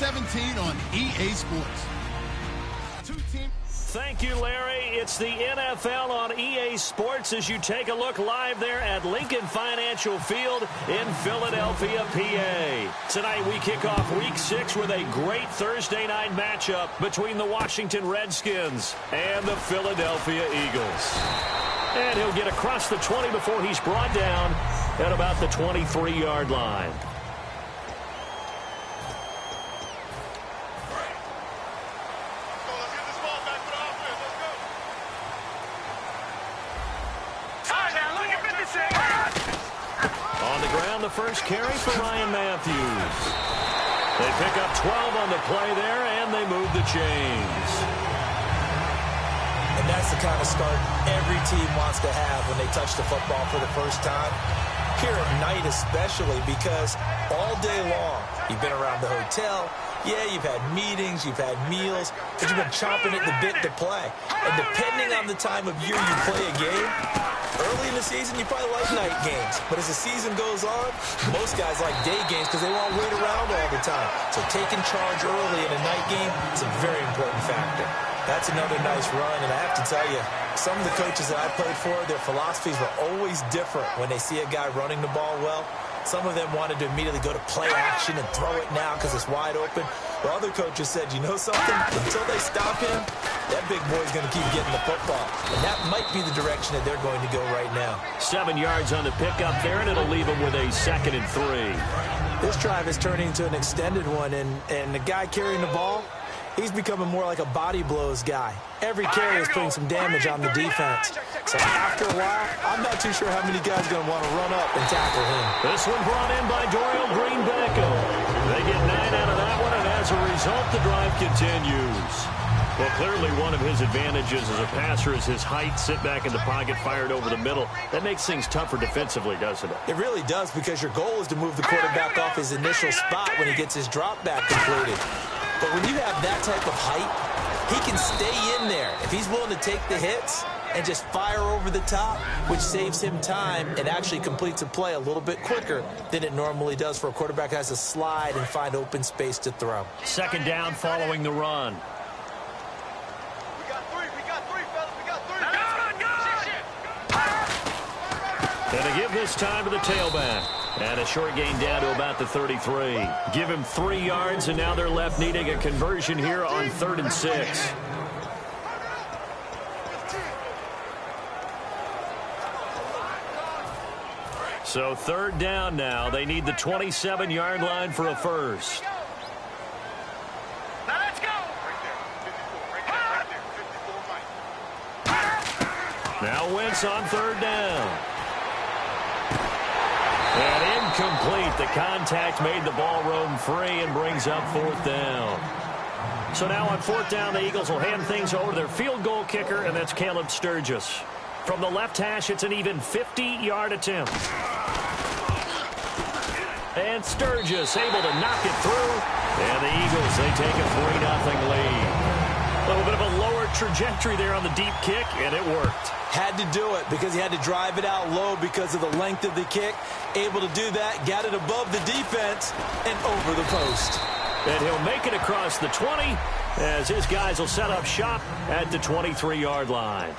17 on EA Sports. Thank you, Larry. It's the NFL on EA Sports as you take a look live there at Lincoln Financial Field in Philadelphia, PA. Tonight we kick off Week 6 with a great Thursday night matchup between the Washington Redskins and the Philadelphia Eagles. And he'll get across the 20 before he's brought down at about the 23-yard line. The first carry for Ryan Matthews. They pick up 12 on the play there, and they move the chains. And that's the kind of start every team wants to have when they touch the football for the first time. Here at night especially, because all day long you've been around the hotel. Yeah, you've had meetings, you've had meals, but you've been chomping at the bit to play. And depending on the time of year you play a game, early in the season, you probably like night games. But as the season goes on, most guys like day games because they won't wait around all the time. So taking charge early in a night game is a very important factor. That's another nice run, and I have to tell you, some of the coaches that I played for, their philosophies were always different when they see a guy running the ball well. Some of them wanted to immediately go to play action and throw it now because it's wide open. While other coaches said, you know something? Until they stop him, that big boy's going to keep getting the football. And that might be the direction that they're going to go right now. 7 yards on the pickup there, and it'll leave him with a 2nd and 3. This drive is turning into an extended one, and the guy carrying the ball, he's becoming more like a body blows guy. Every carry is putting some damage on the defense. So after a while, I'm not too sure how many guys are going to want to run up and tackle him. This one brought in by Dorial Green-Beckham. They get 9 out of that one, and as a result, the drive continues. Well, clearly one of his advantages as a passer is his height, sit back in the pocket, fired over the middle. That makes things tougher defensively, doesn't it? It really does, because your goal is to move the quarterback off his initial spot when he gets his drop back completed. But when you have that type of height, he can stay in there if he's willing to take the hits and just fire over the top, which saves him time and actually completes a play a little bit quicker than it normally does for a quarterback that has to slide and find open space to throw. 2nd down following the run. And to give this time to the tailback. And a short gain down to about the 33. Give him 3 yards, and now they're left needing a conversion here on 3rd and 6. So 3rd down now. They need the 27-yard line for a first. Now let's go. Now Wentz on 3rd down. And incomplete. The contact made the ball roam free and brings up 4th down. So now on 4th down, the Eagles will hand things over to their field goal kicker, and that's Caleb Sturgis. From the left hash, it's an even 50-yard attempt. And Sturgis able to knock it through. And the Eagles, they take a 3-0 lead. A little bit of a lower trajectory there on the deep kick, and it worked. Had to do it because he had to drive it out low because of the length of the kick. Able to do that, got it above the defense, and over the post. And he'll make it across the 20 as his guys will set up shop at the 23-yard line.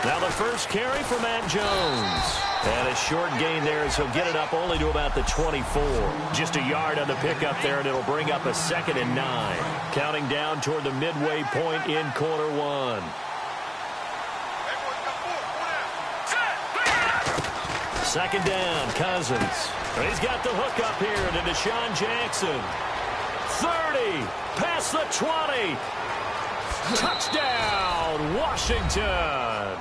Now the first carry for Matt Jones. And a short gain there as he'll get it up only to about the 24. Just a yard on the pickup there, and it'll bring up a 2nd and 9. Counting down toward the midway point in quarter 1. Second down, Cousins. He's got the hook up here to Deshaun Jackson. 30, past the 20. Touchdown, Washington.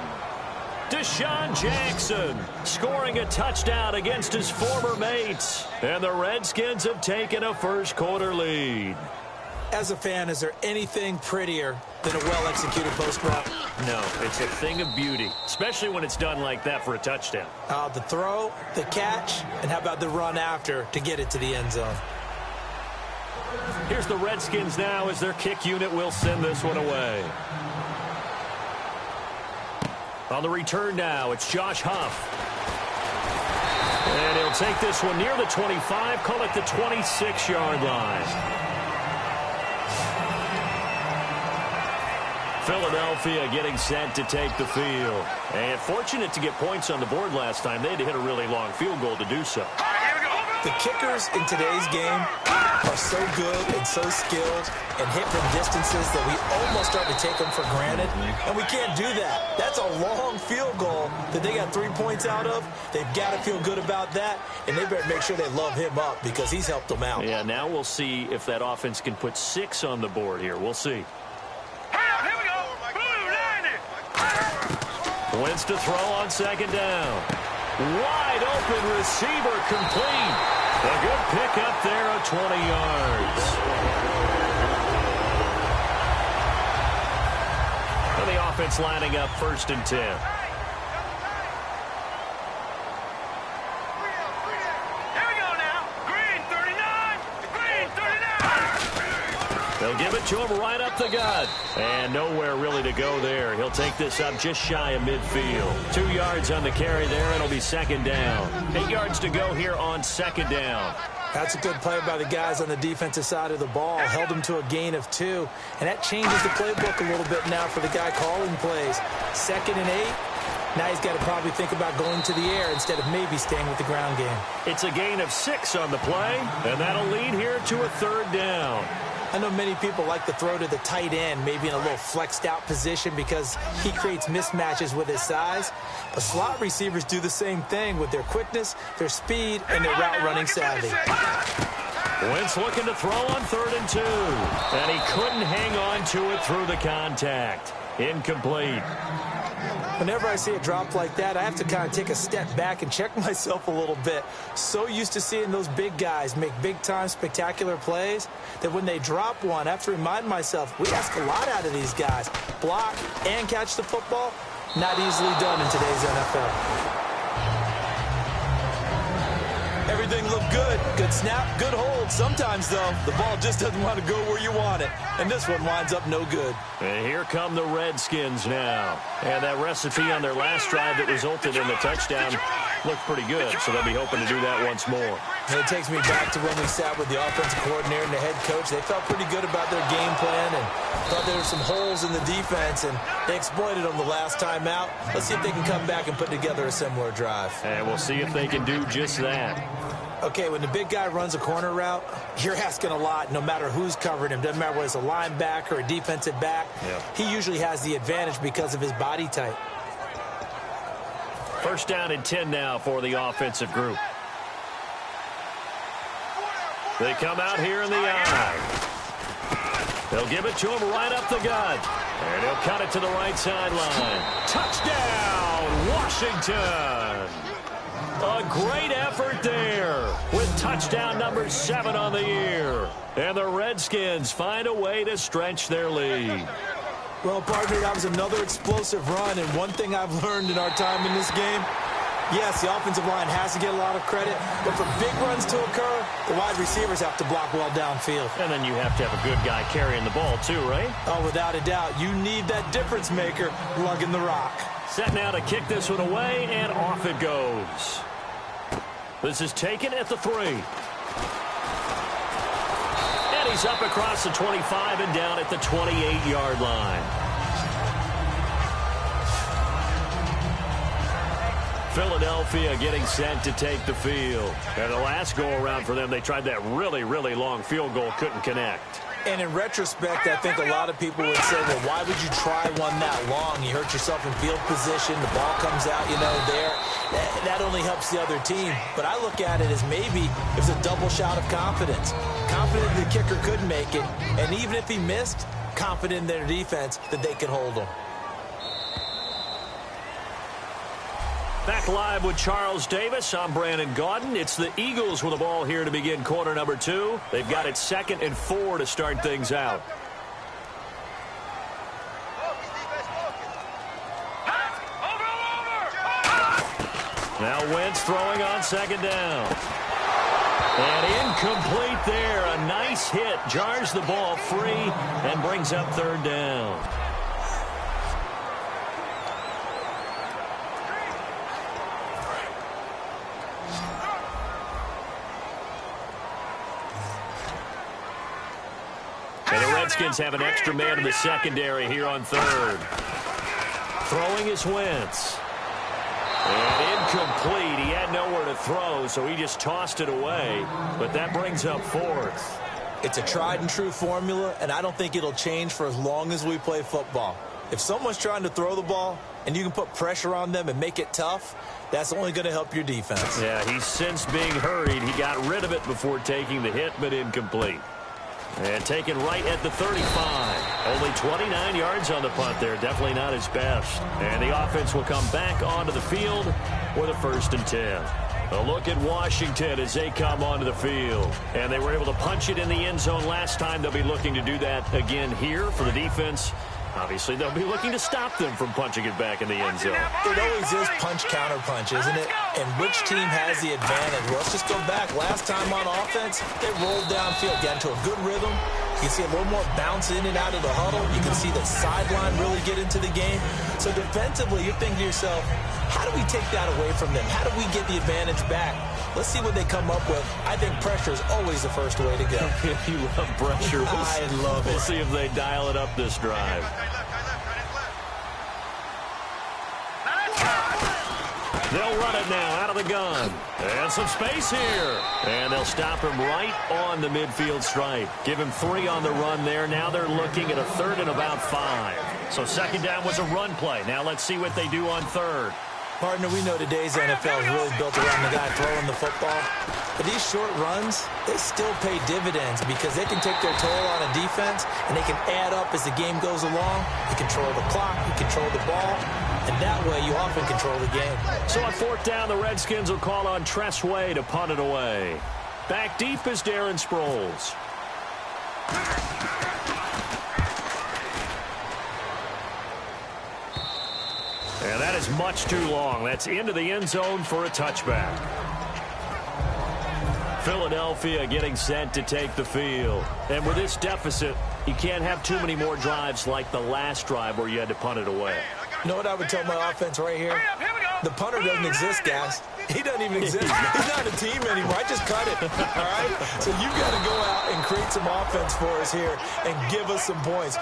Deshaun Jackson scoring a touchdown against his former mates. And the Redskins have taken a first-quarter lead. As a fan, is there anything prettier than a well-executed post route? No, it's a thing of beauty, especially when it's done like that for a touchdown. The throw, the catch, and how about the run after to get it to the end zone? Here's the Redskins now as their kick unit will send this one away. On the return now, it's Josh Huff. And he'll take this one near the 25, call it the 26-yard line. Philadelphia getting set to take the field. And fortunate to get points on the board last time. They had to hit a really long field goal to do so. The kickers in today's game are so good and so skilled and hit from distances that we almost start to take them for granted. And we can't do that. That's a long field goal that they got 3 points out of. They've got to feel good about that. And they better make sure they love him up because he's helped them out. Yeah, now we'll see if that offense can put 6 on the board here. We'll see. Wins to throw on second down. Wide open receiver complete. A good pickup there of 20 yards. And the offense lining up 1st and 10. They'll give it to him right up the gut. And nowhere really to go there. He'll take this up just shy of midfield. 2 yards on the carry there. It'll be second down. 8 yards to go here on second down. That's a good play by the guys on the defensive side of the ball. Held them to a gain of 2. And that changes the playbook a little bit now for the guy calling plays. 2nd and 8. Now he's got to probably think about going to the air instead of maybe staying with the ground game. It's a gain of 6 on the play. And that'll lead here to a 3rd down. I know many people like to throw to the tight end, maybe in a little flexed out position because he creates mismatches with his size. But slot receivers do the same thing with their quickness, their speed, and their route running savvy. Wentz looking to throw on 3rd and 2. And he couldn't hang on to it through the contact. Incomplete. Whenever I see a drop like that, I have to kind of take a step back and check myself a little bit. So used to seeing those big guys make big-time spectacular plays that when they drop one, I have to remind myself, we ask a lot out of these guys. Block and catch the football, not easily done in today's NFL. Everything looked good. Good snap, good hold. Sometimes, though, the ball just doesn't want to go where you want it. And this one winds up no good. And here come the Redskins now. And that recipe on their last drive that resulted in the touchdown looked pretty good, so they'll be hoping to do that once more. And it takes me back to when we sat with the offensive coordinator and the head coach. They felt pretty good about their game plan and thought there were some holes in the defense, and they exploited them the last time out. Let's see if they can come back and put together a similar drive. And we'll see if they can do just that. Okay, when the big guy runs a corner route, you're asking a lot no matter who's covering him. Doesn't matter whether it's a linebacker or a defensive back. Yeah. He usually has the advantage because of his body type. 1st down and 10 now for the offensive group. They come out here in the eye. They'll give it to him right up the gut. And he'll cut it to the right sideline. Touchdown, Washington! A great effort there with touchdown number 7 on the year. And the Redskins find a way to stretch their lead. Well, partner, that was another explosive run. And one thing I've learned in our time in this game, yes, the offensive line has to get a lot of credit. But for big runs to occur, the wide receivers have to block well downfield. And then you have to have a good guy carrying the ball too, right? Oh, without a doubt. You need that difference maker lugging the rock. Set now to kick this one away, and off it goes. This is taken at the 3. And he's up across the 25 and down at the 28-yard line. Philadelphia getting set to take the field. And the last go-around for them, they tried that really, really long field goal, couldn't connect. And in retrospect, I think a lot of people would say, well, why would you try one that long? You hurt yourself in field position. The ball comes out, there. That only helps the other team. But I look at it as maybe it was a double shot of confidence. Confident the kicker could make it. And even if he missed, confident in their defense that they could hold him. Back live with Charles Davis. I'm Brandon Gaudin. It's the Eagles with the ball here to begin quarter number 2. They've got it 2nd and 4 to start things out. Now Wentz throwing on 2nd down. And incomplete there. A nice hit. Jars the ball free and brings up third down. And the Redskins have an extra man in the secondary here on third. Throwing is Wentz. And incomplete. He had nowhere to throw, so he just tossed it away. But that brings up fourth. It's a tried-and-true formula, and I don't think it'll change for as long as we play football. If someone's trying to throw the ball and you can put pressure on them and make it tough, that's only going to help your defense. Yeah, he's since being hurried. He got rid of it before taking the hit, but incomplete. And taken right at the 35. Only 29 yards on the punt there. Definitely not his best. And the offense will come back onto the field with a 1st and 10. A look at Washington as they come onto the field. And they were able to punch it in the end zone last time. They'll be looking to do that again here for the defense. Obviously, they'll be looking to stop them from punching it back in the end zone. It always is punch-counter-punch, isn't it? And which team has the advantage? Well, let's just go back. Last time on offense, they rolled downfield, got into a good rhythm. You can see a little more bounce in and out of the huddle. You can see the sideline really get into the game. So defensively, you're thinking to yourself, how do we take that away from them? How do we get the advantage back? Let's see what they come up with. I think pressure is always the first way to go. You love pressure. I love it. We'll see if they dial it up this drive. They'll run it now out of the gun. And some space here. And they'll stop him right on the midfield stripe. Give him 3 on the run there. Now they're looking at a 3rd and about 5. So 2nd down was a run play. Now let's see what they do on 3rd. Partner, we know today's NFL is really built around the guy throwing the football. But these short runs, they still pay dividends because they can take their toll on a defense and they can add up as the game goes along. You control the clock, you control the ball, and that way you often control the game. So on 4th down, the Redskins will call on Tress Way to punt it away. Back deep is Darren Sproles. And that is much too long. That's into the end zone for a touchback. Philadelphia getting set to take the field. And with this deficit, you can't have too many more drives like the last drive where you had to punt it away. You know what I would tell my offense right here? The punter doesn't exist, guys. He doesn't even exist. He's not a team anymore. I just cut it, all right? So you've got to go out and create some offense for us here and give us some points.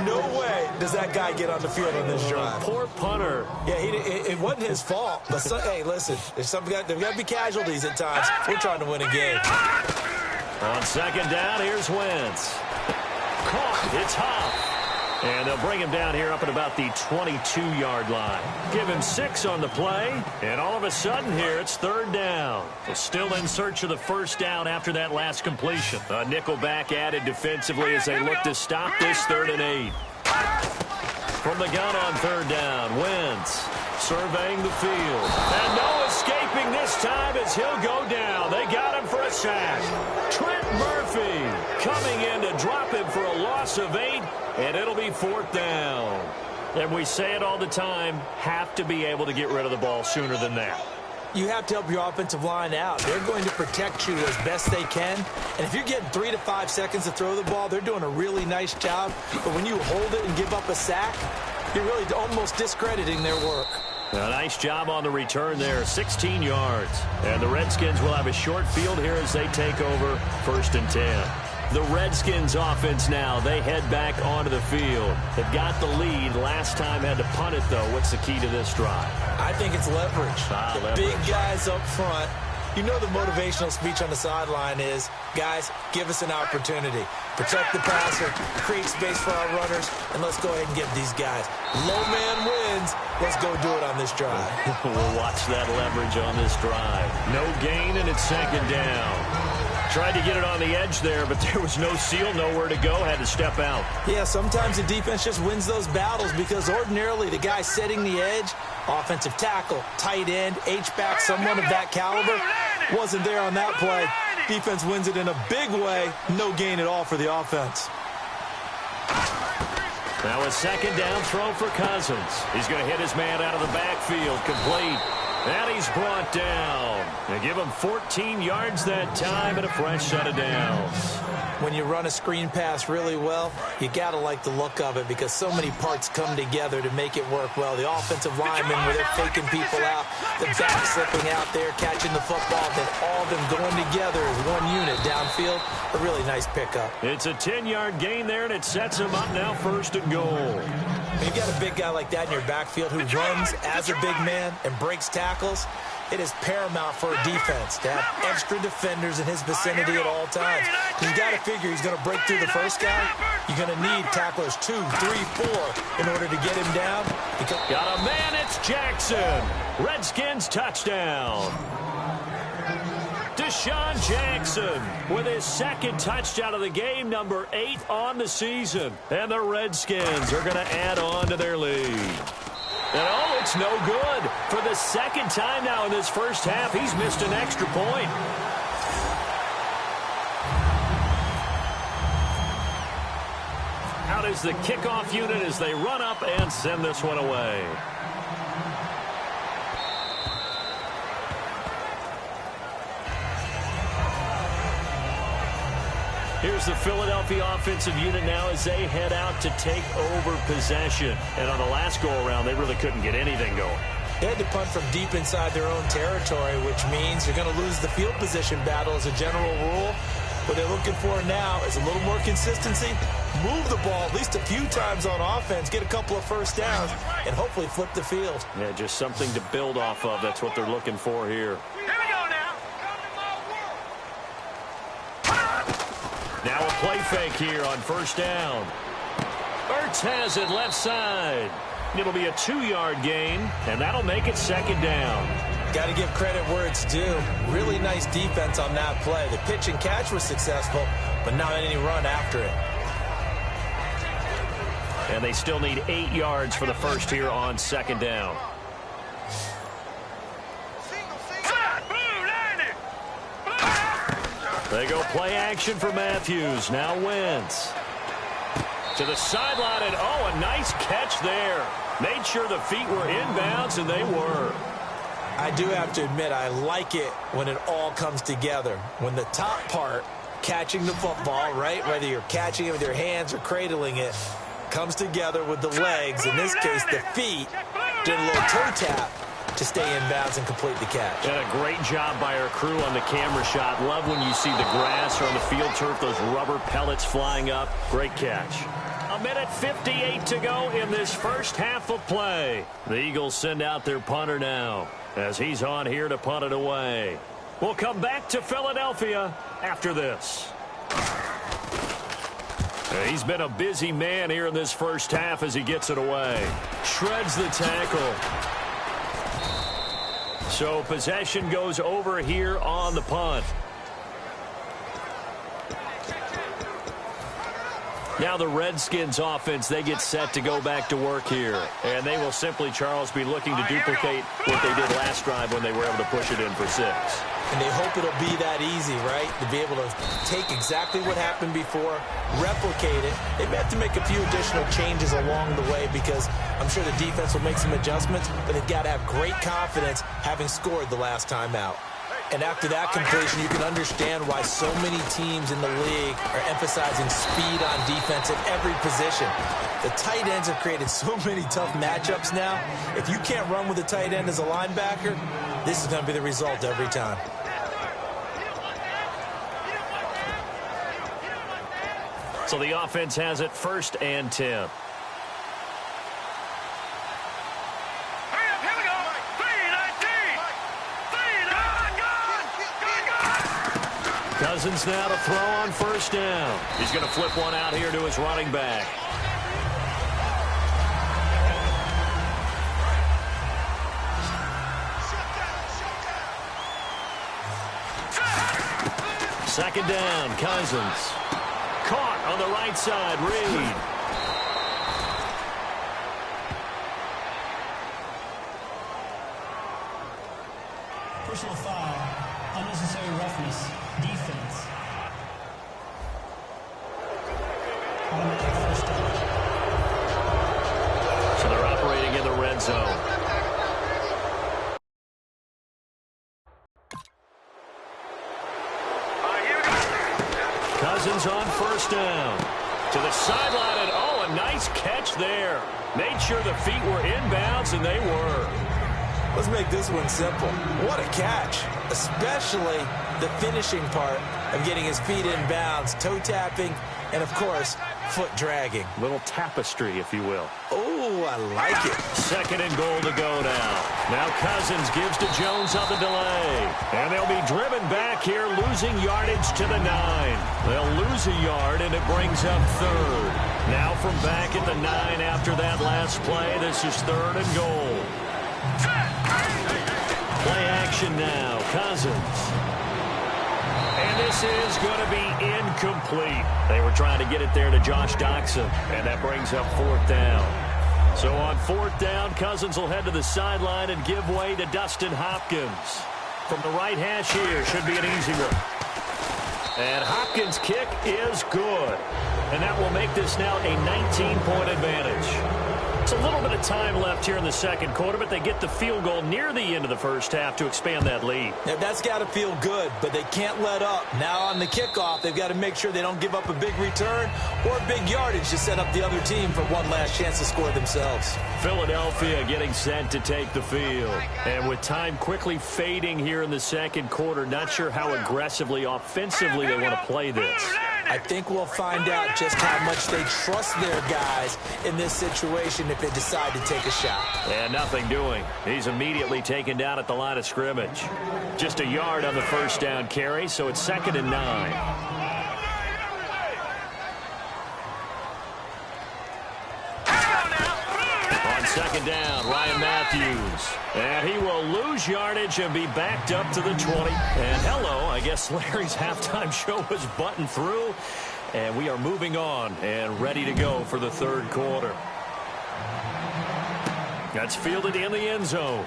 No way does that guy get on the field on this drive. Poor punter. Yeah, it wasn't his fault. But hey, listen, there's got to be casualties at times. We're trying to win a game. On 2nd down, here's Wentz. Caught. It's Huff. And they'll bring him down here up at about the 22-yard line. Give him 6 on the play. And all of a sudden here, it's 3rd down. They're still in search of the 1st down after that last completion. A nickel back added defensively as they look to stop this 3rd and 8. From the gun on 3rd down, Wentz surveying the field. And no escaping this time as he'll go down. They got him for a sack. Trent Murphy coming in to drop him for a loss of 8. And it'll be 4th down. And we say it all the time, have to be able to get rid of the ball sooner than that. You have to help your offensive line out. They're going to protect you as best they can. And if you're getting 3 to 5 seconds to throw the ball, they're doing a really nice job. But when you hold it and give up a sack, you're really almost discrediting their work. A nice job on the return there, 16 yards. And the Redskins will have a short field here as they take over 1st and 10. The Redskins offense now, they head back onto the field. They've got the lead. Last time had to punt it, though. What's the key to this drive? I think it's leverage. Leverage. Big guys up front. You know the motivational speech on the sideline is, guys, give us an opportunity. Protect the passer, create space for our runners, and let's go ahead and get these guys. Low man wins. Let's go do it on this drive. We'll watch that leverage on this drive. No gain, and it's 2nd down. Tried to get it on the edge there, but there was no seal, nowhere to go, had to step out. Yeah, sometimes the defense just wins those battles because ordinarily the guy setting the edge, offensive tackle, tight end, H-back, someone of that caliber, wasn't there on that play. Defense wins it in a big way, no gain at all for the offense. Now a 2nd down throw for Cousins. He's going to hit his man out of the backfield, complete. And he's brought down. They give him 14 yards that time and a fresh set of downs. When you run a screen pass really well, you got to like the look of it because so many parts come together to make it work well. The offensive linemen, where they're faking people out, the back slipping out there, catching the football, then all of them going together as one unit downfield. A really nice pickup. It's a 10-yard gain there, and it sets him up now 1st and goal. When you've got a big guy like that in your backfield who runs as a big man and breaks tackles, it is paramount for a defense to have extra defenders in his vicinity at all times. You've got to figure he's going to break through the first guy. You're going to need tacklers 2, 3, 4 in order to get him down. Got a man, it's Jackson. Redskins touchdown. Deshaun Jackson with his 2nd touchdown of the game, number 8 on the season. And the Redskins are going to add on to their lead. And oh, it's no good. For the 2nd time now in this first half, he's missed an extra point. Out is the kickoff unit as they run up and send this one away. Here's the Philadelphia offensive unit now as they head out to take over possession. And on the last go-around, they really couldn't get anything going. They had to punt from deep inside their own territory, which means you're going to lose the field position battle as a general rule. What they're looking for now is a little more consistency, move the ball at least a few times on offense, get a couple of first downs, and hopefully flip the field. Yeah, just something to build off of. That's what they're looking for here. Now a play fake here on 1st down. Ertz has it left side. It'll be a 2-yard gain, and that'll make it 2nd down. Got to give credit where it's due. Really nice defense on that play. The pitch and catch was successful, but not any run after it. And they still need 8 yards for the first here on 2nd down. They go play action for Matthews. Now Wentz. To the sideline, and oh, a nice catch there. Made sure the feet were inbounds, and they were. I do have to admit, I like it when it all comes together. When the top part, catching the football, right, whether you're catching it with your hands or cradling it, comes together with the legs, in this case the feet, did a little toe tap to stay in bounds and complete the catch. And a great job by our crew on the camera shot. Love when you see the grass or on the field turf, those rubber pellets flying up. Great catch. 1:58 to go in this first half of play. The Eagles send out their punter now as he's on here to punt it away. We'll come back to Philadelphia after this. He's been a busy man here in this first half as he gets it away. Shreds the tackle. So possession goes over here on the punt. Now the Redskins offense, they get set to go back to work here. And they will simply, Charles, be looking to duplicate what they did last drive when they were able to push it in for 6. And they hope it'll be that easy, right? To be able to take exactly what happened before, replicate it. They may have to make a few additional changes along the way because I'm sure the defense will make some adjustments, but they've got to have great confidence having scored the last time out. And after that completion, you can understand why so many teams in the league are emphasizing speed on defense at every position. The tight ends have created so many tough matchups now. If you can't run with a tight end as a linebacker, this is going to be the result every time. So the offense has it 1st and 10. Cousins now to throw on 1st down. He's going to flip one out here to his running back. Second down, Cousins. Caught on the right side, Reed. Personal foul, unnecessary roughness, defense. Automatic first down. So they're operating in the red zone. first down. To the sideline, and oh, a nice catch there. Made sure the feet were inbounds, and they were. Let's make this one simple. What a catch, especially the finishing part of getting his feet in bounds, toe tapping, and, of course, foot dragging. Little tapestry, if you will. Oh, I like it. Second and goal to go now. Now Cousins gives to Jones on the delay. And they'll be driven back here, losing yardage to the 9. They'll lose a yard, and it brings up third. Now from back at the 9 after that last play, this is third and goal. Play action now. Cousins. And this is going to be incomplete. They were trying to get it there to Josh Doxson, and that brings up fourth down. So on fourth down, Cousins will head to the sideline and give way to Dustin Hopkins. From the right hash here, should be an easy one. And Hopkins' kick is good. And that will make this now a 19-point advantage. It's a little bit of time left here in the second quarter, but they get the field goal near the end of the first half to expand that lead. Yeah, that's got to feel good, but they can't let up. Now on the kickoff, they've got to make sure they don't give up a big return or big yardage to set up the other team for one last chance to score themselves. Philadelphia getting set to take the field. And with time quickly fading here in the second quarter, not sure how aggressively, offensively they want to play this. I think we'll find out just how much they trust their guys in this situation if they decide to take a shot. And nothing doing. He's immediately taken down at the line of scrimmage. Just a yard on the first down carry, so it's 2nd and 9. On second down, Ryan Matthews. And he will lose yardage and be backed up to the 20. And hello, I guess Larry's halftime show was buttoned through. And we are moving on and ready to go for the third quarter. That's fielded in the end zone.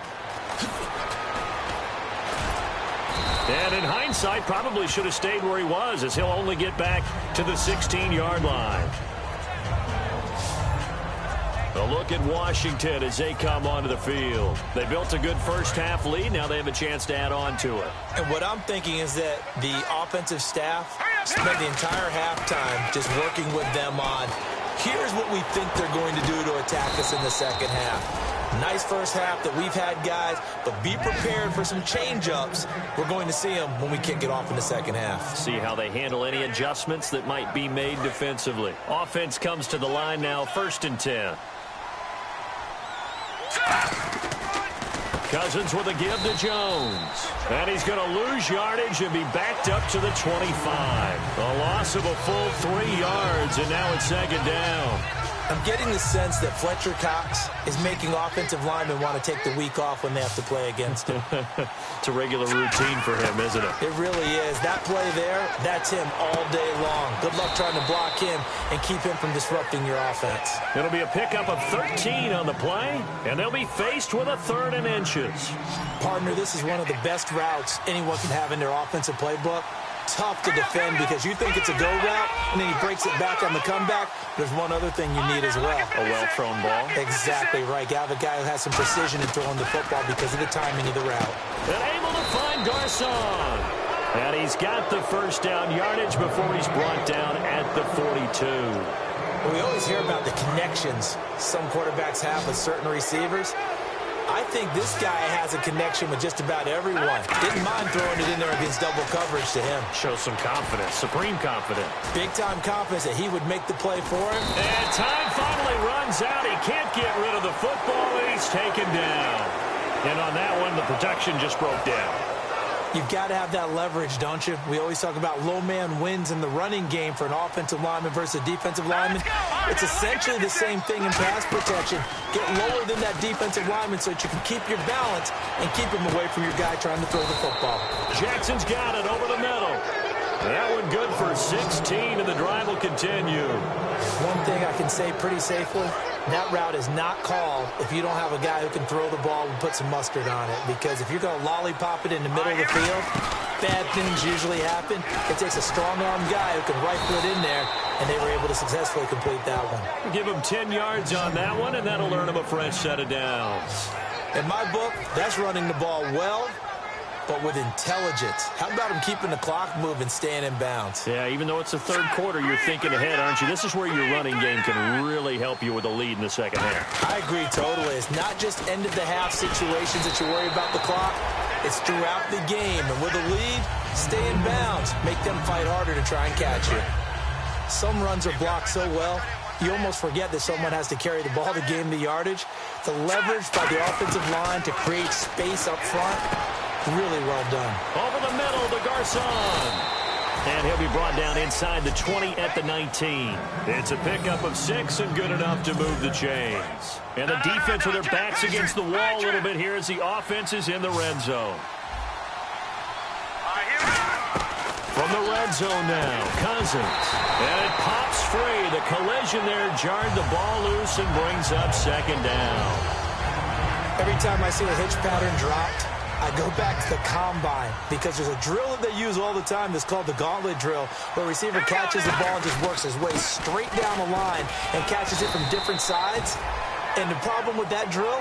And in hindsight, probably should have stayed where he was, as he'll only get back to the 16-yard line. A look at Washington as they come onto the field. They built a good first-half lead. Now they have a chance to add on to it. And what I'm thinking is that the offensive staff spent the entire halftime just working with them on, here's what we think they're going to do to attack us in the second half. Nice first half that we've had, guys, but be prepared for some change-ups. We're going to see them when we kick it off in the second half. See how they handle any adjustments that might be made defensively. Offense comes to the line now, 1st and 10. Cousins with a give to Jones. And he's going to lose yardage and be backed up to the 25. A loss of a full 3 yards, and now it's 2nd down. I'm getting the sense that Fletcher Cox is making offensive linemen want to take the week off when they have to play against him. It's a regular routine for him, isn't it? It really is. That play there, that's him all day long. Good luck trying to block him and keep him from disrupting your offense. It'll be a pickup of 13 on the play, and they'll be faced with a 3rd and inches. Partner, this is one of the best routes anyone can have in their offensive playbook. Tough to defend because you think it's a go route, and then he breaks it back on the comeback. There's one other thing you need as well. A well-thrown ball. Exactly right. You have a guy who has some precision in throwing the football because of the timing of the route. And able to find Garcon. And he's got the first down yardage before he's brought down at the 42. Well, we always hear about the connections some quarterbacks have with certain receivers. I think this guy has a connection with just about everyone. Didn't mind throwing it in there against double coverage to him. Shows some confidence, supreme confidence. Big-time confidence that he would make the play for him. And time finally runs out. He can't get rid of the football, and he's taken down. And on that one, the protection just broke down. You've got to have that leverage, don't you? We always talk about low man wins in the running game for an offensive lineman versus a defensive lineman. It's essentially the same thing in pass protection. Get lower than that defensive lineman so that you can keep your balance and keep him away from your guy trying to throw the football. Jackson's got it over the middle. That one good for 16, and the drive will continue. One thing I can say pretty safely, that route is not called if you don't have a guy who can throw the ball and put some mustard on it. Because if you're going to lollipop it in the middle of the field, bad things usually happen. It takes a strong-armed guy who can rifle it in there, and they were able to successfully complete that one. Give him 10 yards on that one, and that'll earn him a fresh set of downs. In my book, that's running the ball well but with intelligence. How about him keeping the clock moving, staying in bounds? Yeah, even though it's the third quarter, you're thinking ahead, aren't you? This is where your running game can really help you with a lead in the second half. I agree totally. It's not just end-of-the-half situations that you worry about the clock. It's throughout the game. And with a lead, stay in bounds. Make them fight harder to try and catch you. Some runs are blocked so well, you almost forget that someone has to carry the ball to gain the yardage. The leverage by the offensive line to create space up front, really well done. Over the middle to Garcon. And he'll be brought down inside the 20 at the 19. It's a pickup of 6 and good enough to move the chains. And the defense with their backs against the wall a little bit here as the offense is in the red zone. From the red zone now, Cousins. And it pops free. The collision there jarred the ball loose and brings up second down. Every time I see a hitch pattern dropped, I go back to the combine because there's a drill that they use all the time that's called the gauntlet drill, where a receiver catches the ball and just works his way straight down the line and catches it from different sides. And the problem with that drill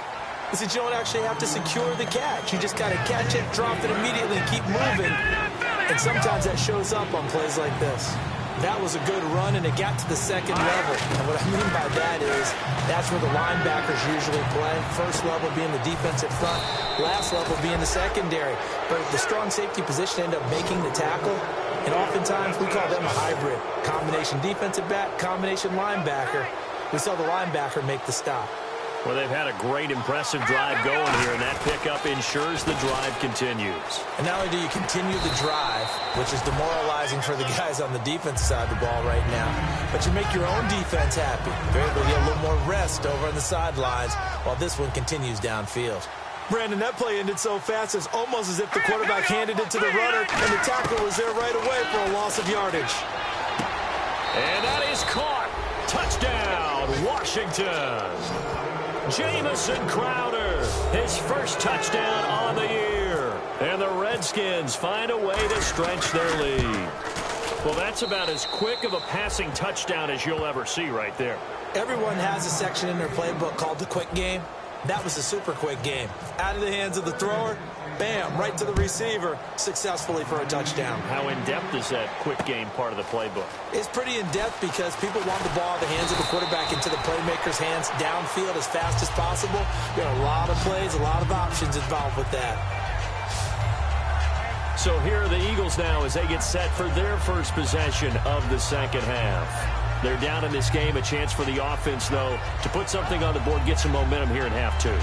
is that you don't actually have to secure the catch. You just got to catch it, drop it immediately, and keep moving. And sometimes that shows up on plays like this. That was a good run, and it got to the second level. And what I mean by that is that's where the linebackers usually play. First level being the defensive front, last level being the secondary. But the strong safety position ended up making the tackle, and oftentimes we call them a hybrid. Combination defensive back, combination linebacker. We saw the linebacker make the stop. Well, they've had a great, impressive drive going here, and that pickup ensures the drive continues. And not only do you continue the drive, which is demoralizing for the guys on the defense side of the ball right now, but you make your own defense happy. They're able to get a little more rest over on the sidelines while this one continues downfield. Brandon, that play ended so fast, it's almost as if the quarterback handed it to the runner, and the tackle was there right away for a loss of yardage. And that is caught. Touchdown, Washington. Jamison Crowder, his first touchdown on the year. And the Redskins find a way to stretch their lead. Well, that's about as quick of a passing touchdown as you'll ever see right there. Everyone has a section in their playbook called the quick game. That was a super quick game. Out of the hands of the thrower, bam, right to the receiver, successfully for a touchdown. How in-depth is that quick game part of the playbook? It's pretty in-depth because people want the ball out of the hands of the quarterback into the playmaker's hands downfield as fast as possible. There are a lot of plays, a lot of options involved with that. So here are the Eagles now as they get set for their first possession of the second half. They're down in this game. A chance for the offense, though, to put something on the board, get some momentum here in half two.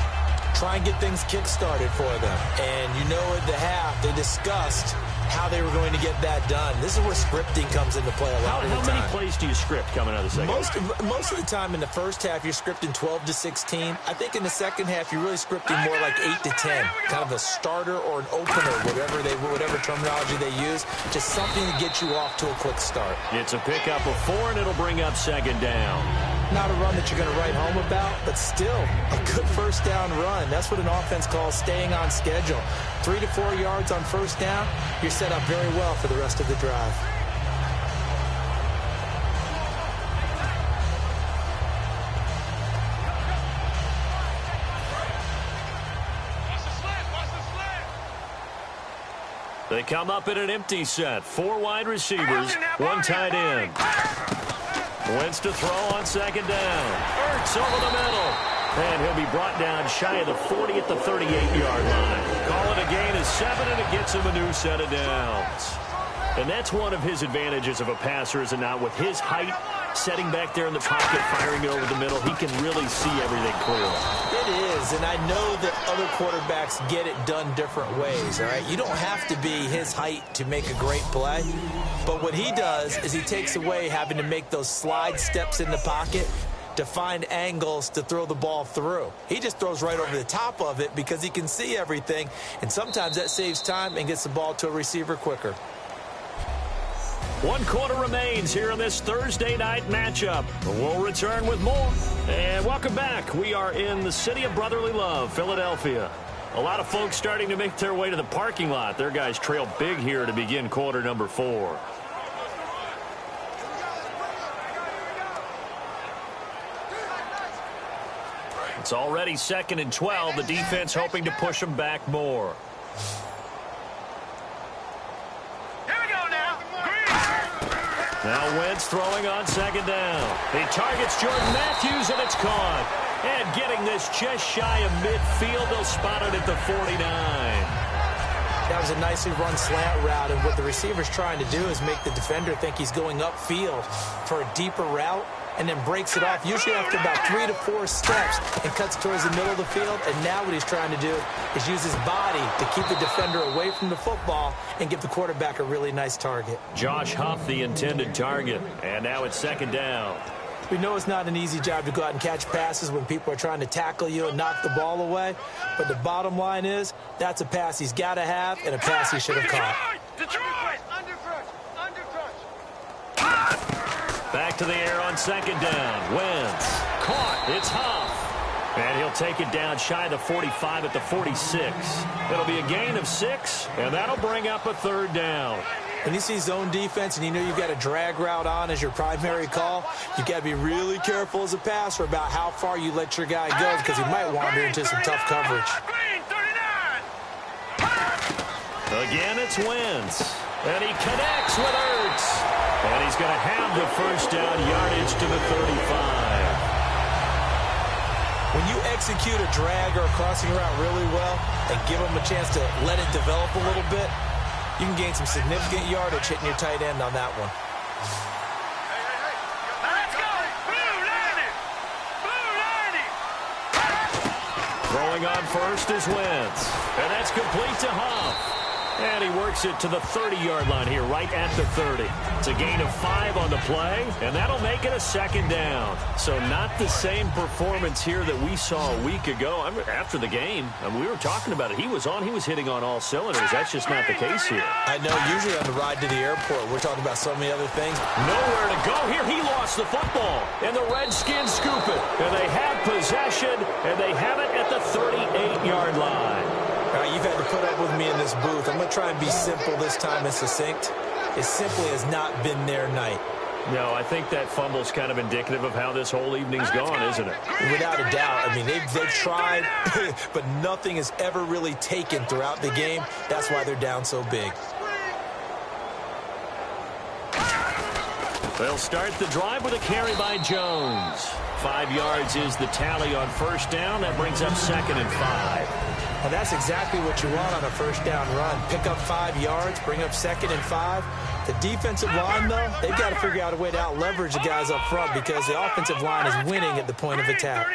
Try and get things kick-started for them. And you know at the half, they discussed how they were going to get that done. This is where scripting comes into play a lot of the time. How many plays do you script coming out of the second half? Most of the time in the first half, you're scripting 12 to 16. I think in the second half, you're really scripting more like 8 to 10. Kind of a starter or an opener, whatever terminology they use. Just something to get you off to a quick start. It's a pickup of 4, and it'll bring up second down. Not a run that you're going to write home about, but still a good first down run. That's what an offense calls staying on schedule. 3 to 4 yards on first down, you're set up very well for the rest of the drive. They come up in an empty set. 4 wide receivers, 1 tight end. Wentz to throw on second down. Ertz over the middle. And he'll be brought down shy of the 40 at the 38-yard line. Call it a gain of 7, and it gets him a new set of downs. And that's one of his advantages of a passer, is it not? With his height, setting back there in the pocket, firing it over the middle, he can really see everything clearly. It is, and I know that other quarterbacks get it done different ways, all right? You don't have to be his height to make a great play, but what he does is he takes away having to make those slide steps in the pocket to find angles to throw the ball through. He just throws right over the top of it because he can see everything, and sometimes that saves time and gets the ball to a receiver quicker. 1 quarter remains here in this Thursday night matchup. We'll return with more. And welcome back. We are in the city of brotherly love, Philadelphia. A lot of folks starting to make their way to the parking lot. Their guys trail big here to begin quarter number 4. It's already 2nd and 12. The defense hoping to push them back more. Now Wentz throwing on second down. He targets Jordan Matthews, and it's caught. And getting this just shy of midfield, they'll spot it at the 49. That was a nicely run slant route, and what the receiver's trying to do is make the defender think he's going upfield for a deeper route, and then breaks it off, usually after about 3 to 4 steps, and cuts towards the middle of the field. And now what he's trying to do is use his body to keep the defender away from the football and give the quarterback a really nice target. Josh Huff, the intended target, and now it's second down. We know it's not an easy job to go out and catch passes when people are trying to tackle you and knock the ball away, but the bottom line is that's a pass he's got to have and a pass he should have caught. Back to the air on second down. Wentz caught. It's Huff. And he'll take it down shy of the 45 at the 46. It'll be a gain of 6, and that'll bring up a third down. When you see zone defense and you know you've got a drag route on as your primary call, you've got to be really careful as a passer about how far you let your guy go because he might wander into some tough coverage. Again, it's Wentz. And he connects with Ertz. And he's going to have the first down yardage to the 35. When you execute a drag or a crossing route really well and give them a chance to let it develop a little bit, you can gain some significant yardage hitting your tight end on that one. Throwing on first is Wentz. And that's complete to Huff. And he works it to the 30-yard line here, right at the 30. It's a gain of 5 on the play, and that'll make it a second down. So not the same performance here that we saw a week ago. After the game, we were talking about it. He was hitting on all cylinders. That's just not the case here. I know, usually on the ride to the airport, we're talking about so many other things. Nowhere to go here. He lost the football, and the Redskins scoop it. And they have possession, and they have it at the 38-yard line. All right, you've had to put up with me in this booth. I'm going to try and be simple this time and succinct. It simply has not been their night. No, I think that fumble's kind of indicative of how this whole evening's gone, isn't it? Without a doubt. I mean, they've tried, but nothing has ever really taken throughout the game. That's why they're down so big. They'll start the drive with a carry by Jones. 5 yards is the tally on first down. That brings up second and 5. Well, that's exactly what you want on a first down run. Pick up 5 yards, bring up second and 5. The defensive line, though, they've got to figure out a way to out-leverage the guys up front because the offensive line is winning at the point of attack.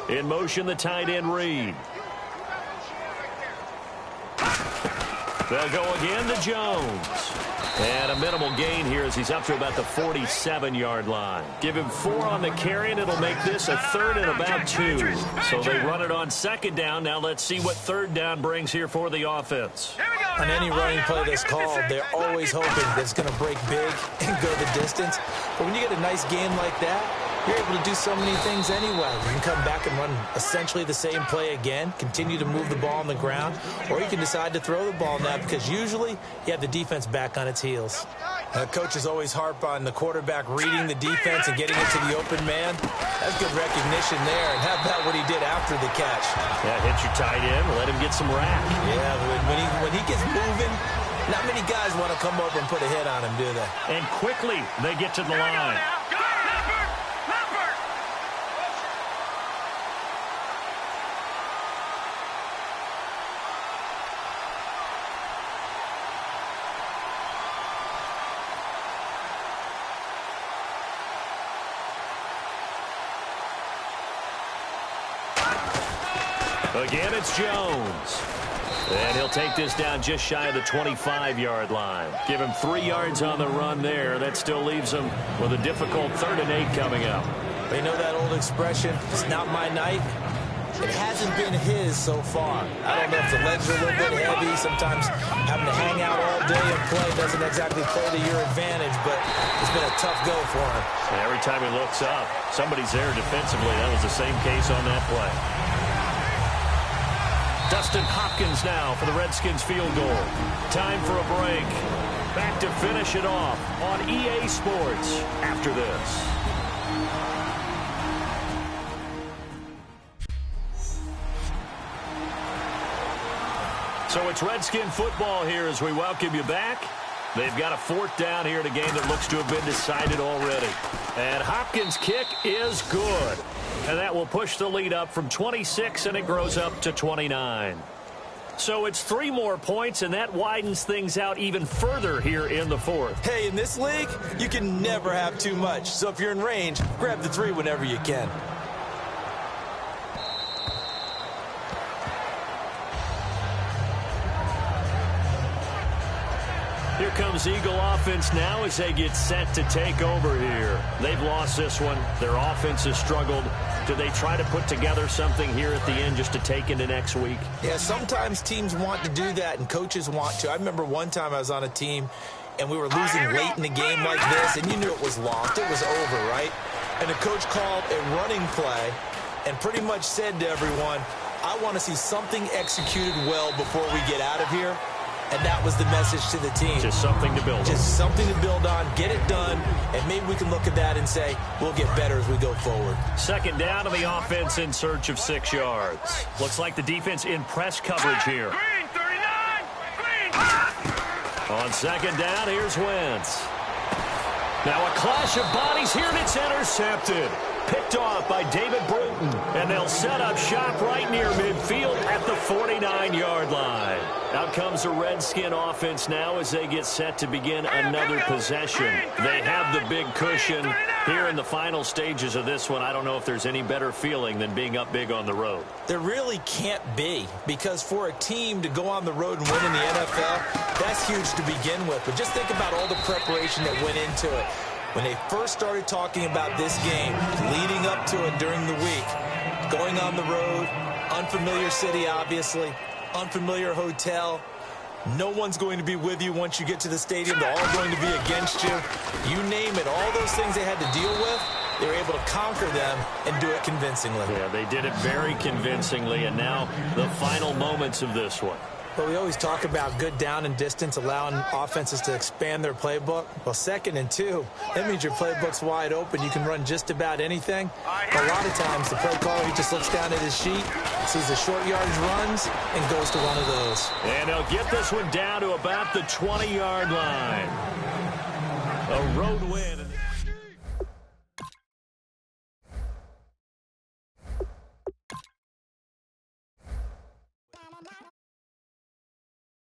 In motion, the tight end Reed. They'll go again to Jones. And a minimal gain here as he's up to about the 47-yard line. Give him 4 on the carry, and it'll make this a third and about 2. So they run it on second down. Now let's see what third down brings here for the offense. On any running play that's called, they're always hoping that it's going to break big and go the distance. But when you get a nice game like that, you're able to do so many things anyway. You can come back and run essentially the same play again, continue to move the ball on the ground, or you can decide to throw the ball now because usually you have the defense back on its heels. Coaches always harp on the quarterback reading the defense and getting it to the open man. That's good recognition there. And how about what he did after the catch? Yeah, hit your tight end, let him get some rack. Yeah, when he gets moving, not many guys want to come over and put a hit on him, do they? And quickly they get to the line. Again, it's Jones. And he'll take this down just shy of the 25-yard line. Give him 3 yards on the run there. That still leaves him with a difficult 3rd and 8 coming up. They know that old expression, it's not my night. It hasn't been his so far. I don't know if the legs are a little bit heavy. Sometimes having to hang out all day and play doesn't exactly play to your advantage, but it's been a tough go for him. And every time he looks up, somebody's there defensively. That was the same case on that play. Dustin Hopkins now for the Redskins field goal. Time for a break. Back to finish it off on EA Sports after this. So it's Redskin football here as we welcome you back. They've got a fourth down here in a game that looks to have been decided already. And Hopkins' kick is good. And that will push the lead up from 26, and it grows up to 29. So it's 3 more points, and that widens things out even further here in the fourth. Hey, in this league, you can never have too much. So if you're in range, grab the 3 whenever you can. Here comes Eagle offense now as they get set to take over here. They've lost this one. Their offense has struggled. Do they try to put together something here at the end just to take into next week? Yeah, sometimes teams want to do that and coaches want to. I remember one time I was on a team and we were losing late in the game like this, and you knew it was lost. It was over, right? And the coach called a running play and pretty much said to everyone, I want to see something executed well before we get out of here. And that was the message to the team. Just something to build on. Just something to build on, get it done, and maybe we can look at that and say, we'll get better as we go forward. Second down to the offense in search of 6 yards. Looks like the defense in press coverage here. Green, 39, green. On second down, here's Wentz. Now a clash of bodies here, and it's intercepted. Picked off by David Bruton, and they'll set up shop right near midfield at the 49-yard line. Out comes the Redskin offense now as they get set to begin another possession. They have the big cushion here in the final stages of this one. I don't know if there's any better feeling than being up big on the road. There really can't be, because for a team to go on the road and win in the NFL, that's huge to begin with. But just think about all the preparation that went into it. When they first started talking about this game, leading up to it during the week, going on the road, unfamiliar city, obviously, unfamiliar hotel, no one's going to be with you once you get to the stadium. They're all going to be against you. You name it, all those things they had to deal with, they were able to conquer them and do it convincingly. Yeah, they did it very convincingly, and now the final moments of this one. But we always talk about good down and distance, allowing offenses to expand their playbook. Well, 2nd and 2, that means your playbook's wide open. You can run just about anything. A lot of times, the play caller, he just looks down at his sheet, sees the short yardage runs, and goes to one of those. And they'll get this one down to about the 20-yard line. A road win.